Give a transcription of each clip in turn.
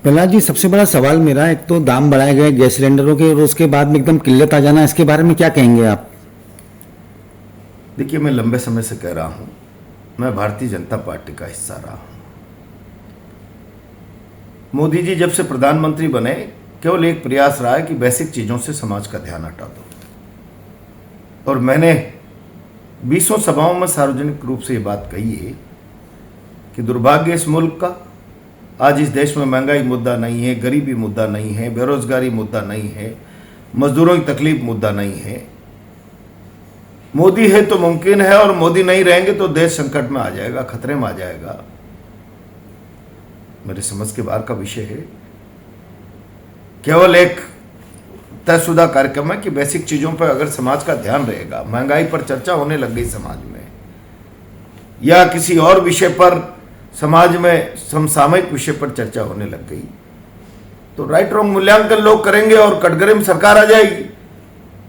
प्रहलाद जी, सबसे बड़ा सवाल मेरा, एक तो दाम बढ़ाए गए गैस सिलेंडरों के और उसके बाद में एकदम किल्लत आ जाना, इसके बारे में क्या कहेंगे आप? देखिए, मैं लंबे समय से कह रहा हूं, मैं भारतीय जनता पार्टी का हिस्सा रहा हूं। मोदी जी जब से प्रधानमंत्री बने, केवल एक प्रयास रहा है कि बेसिक चीजों से समाज का ध्यान हटा दो। और मैंने 20 सभाओं में सार्वजनिक रूप से ये बात कही है कि दुर्भाग्य इस मुल्क का, आज इस देश में महंगाई मुद्दा नहीं है, गरीबी मुद्दा नहीं है, बेरोजगारी मुद्दा नहीं है, मजदूरों की तकलीफ मुद्दा नहीं है। मोदी है तो मुमकिन है, और मोदी नहीं रहेंगे तो देश संकट में आ जाएगा, खतरे में आ जाएगा। मेरे समझ के बाहर का विषय है। केवल एक तयशुदा कार्यक्रम है कि बेसिक चीजों पर अगर समाज का ध्यान रहेगा, महंगाई पर चर्चा होने लग गई समाज में, या किसी और विषय पर समाज में समसामयिक विषय पर चर्चा होने लग गई, तो राइट रॉन्ग मूल्यांकन लोग करेंगे और कटघरे में सरकार आ जाएगी।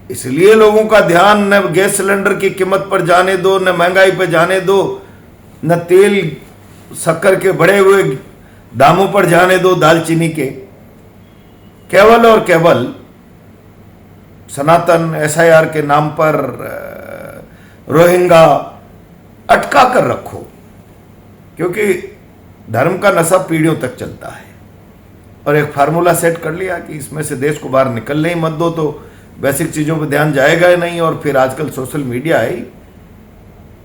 इसलिए लोगों का ध्यान न गैस सिलेंडर की कीमत पर जाने दो, न महंगाई पर जाने दो, न तेल शक्कर के बढ़े हुए दामों पर जाने दो, दालचीनी के। केवल और केवल सनातन SIR के नाम पर रोहिंगा अटका कर रखो, क्योंकि धर्म का नशा पीढ़ियों तक चलता है। और एक फार्मूला सेट कर लिया कि इसमें से देश को बाहर निकलने ही मत दो, तो बेसिक चीजों पर ध्यान जाएगा ही नहीं। और फिर आजकल सोशल मीडिया है,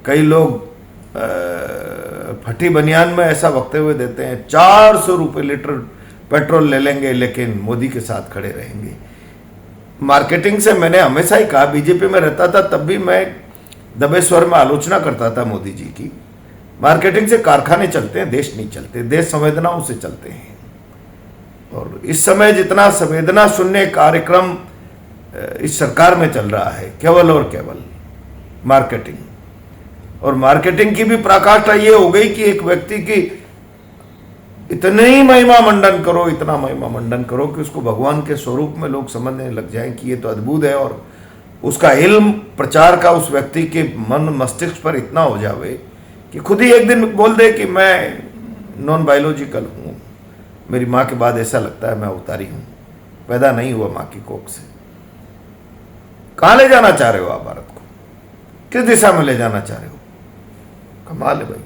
कई लोग फटी बनियान में ऐसा वक्तव्य देते हैं, 400 रुपये लीटर पेट्रोल ले लेंगे लेकिन मोदी के साथ खड़े रहेंगे। मार्केटिंग से मैंने हमेशा ही कहा, बीजेपी में रहता था तब भी मैं दबे स्वर में आलोचना करता था मोदी जी की। मार्केटिंग से कारखाने चलते हैं, देश नहीं चलते, देश संवेदनाओं से चलते हैं। और इस समय जितना संवेदना शून्य कार्यक्रम इस सरकार में चल रहा है, केवल और केवल मार्केटिंग। और मार्केटिंग की भी पराकाष्ठा ये हो गई कि एक व्यक्ति की इतने ही महिमा मंडन करो, इतना महिमा मंडन करो कि उसको भगवान के स्वरूप में लोग समझने लग जाएं कि ये तो अद्भुत है। और उसका इल्म प्रचार का उस व्यक्ति के मन मस्तिष्क पर इतना हो जावे कि खुद ही एक दिन बोल दे कि मैं नॉन बायोलॉजिकल हूँ, मेरी माँ के बाद ऐसा लगता है मैं अवतारी हूँ, पैदा नहीं हुआ माँ की कोख से। कहाँ ले जाना चाह रहे हो आप भारत को? किस दिशा में ले जाना चाह रहे हो? कमाल है भाई।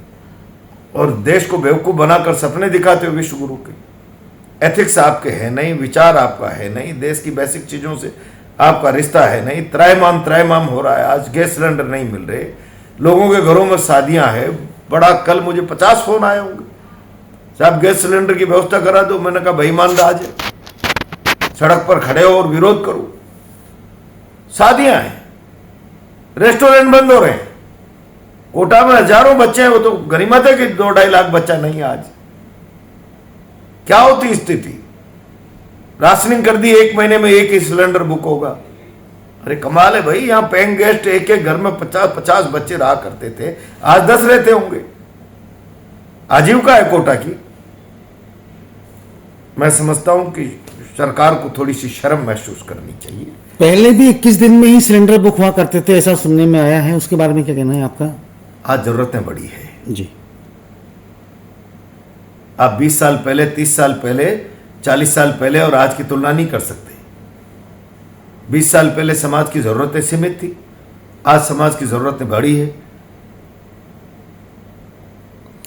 और देश को बेवकूफ बनाकर सपने दिखाते हो विश्व गुरु के। एथिक्स आपके है नहीं, विचार आपका है नहीं, देश की बेसिक चीजों से आपका रिश्ता है नहीं। त्रैमाम हो रहा है। आज गैस सिलेंडर नहीं मिल रहे, लोगों के घरों में शादियां हैं। बड़ा कल मुझे 50 फोन आए होंगे, साहब गैस सिलेंडर की व्यवस्था करा दो। मैंने कहा बेईमान राज है, सड़क पर खड़े हो और विरोध करो। शादियां हैं, रेस्टोरेंट बंद हो रहे हैं, कोटा में हजारों बच्चे हैं। वो तो गनीमत है कि 2-2.5 लाख बच्चा नहीं है। आज क्या होती स्थिति? राशनिंग कर दी, 1 महीने में 1 ही सिलेंडर बुक होगा। अरे कमाल है भाई। यहां पेइंग गेस्ट एक घर में 50 बच्चे रहा करते थे, आज 10 रहते होंगे। आजीविका है कोटा की। मैं समझता हूं कि सरकार को थोड़ी सी शर्म महसूस करनी चाहिए। पहले भी 21 दिन में ही सिलेंडर बुक हुआ करते थे, ऐसा सुनने में आया है, उसके बारे में क्या कहना है आपका? आज जरूरतें बड़ी है जी। आप 20 साल पहले, 30 साल पहले, 40 साल पहले और आज की तुलना नहीं कर सकते। 20 साल पहले समाज की जरूरतें सीमित थी, आज समाज की जरूरतें बड़ी है।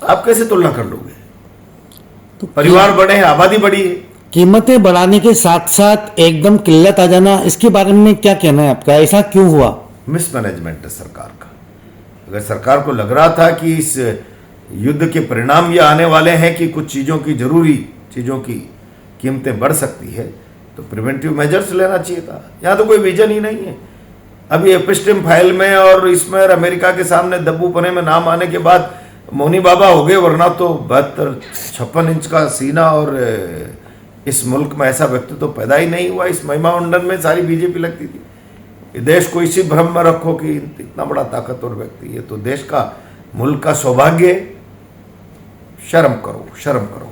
आप कैसे तुलना कर लोगे? तो परिवार बड़े हैं, आबादी बड़ी है। कीमतें बढ़ाने के साथ साथ एकदम किल्लत आ जाना, इसके बारे में क्या कहना है आपका? ऐसा क्यों हुआ? मिसमैनेजमेंट है सरकार का। अगर सरकार को लग रहा था कि इस युद्ध के परिणाम ये आने वाले हैं कि कुछ चीज़ों की, जरूरी चीज़ों की कीमतें बढ़ सकती है, तो प्रिवेंटिव मेजर्स लेना चाहिए था। यहाँ तो कोई विजन ही नहीं है। अभी एपिस्टिम फाइल में और इसमें अमेरिका के सामने दब्बूपने में नाम आने के बाद मौनी बाबा हो गए, वरना तो 72-56 इंच का सीना। और इस मुल्क में ऐसा व्यक्ति तो पैदा ही नहीं हुआ। इस महिमा मंडन में सारी बीजेपी लगती थी। देश को इसी भ्रम में रखो कि इतना बड़ा ताकतवर व्यक्ति है, तो देश का, मुल्क का सौभाग्य। शर्म करो, शर्म करो।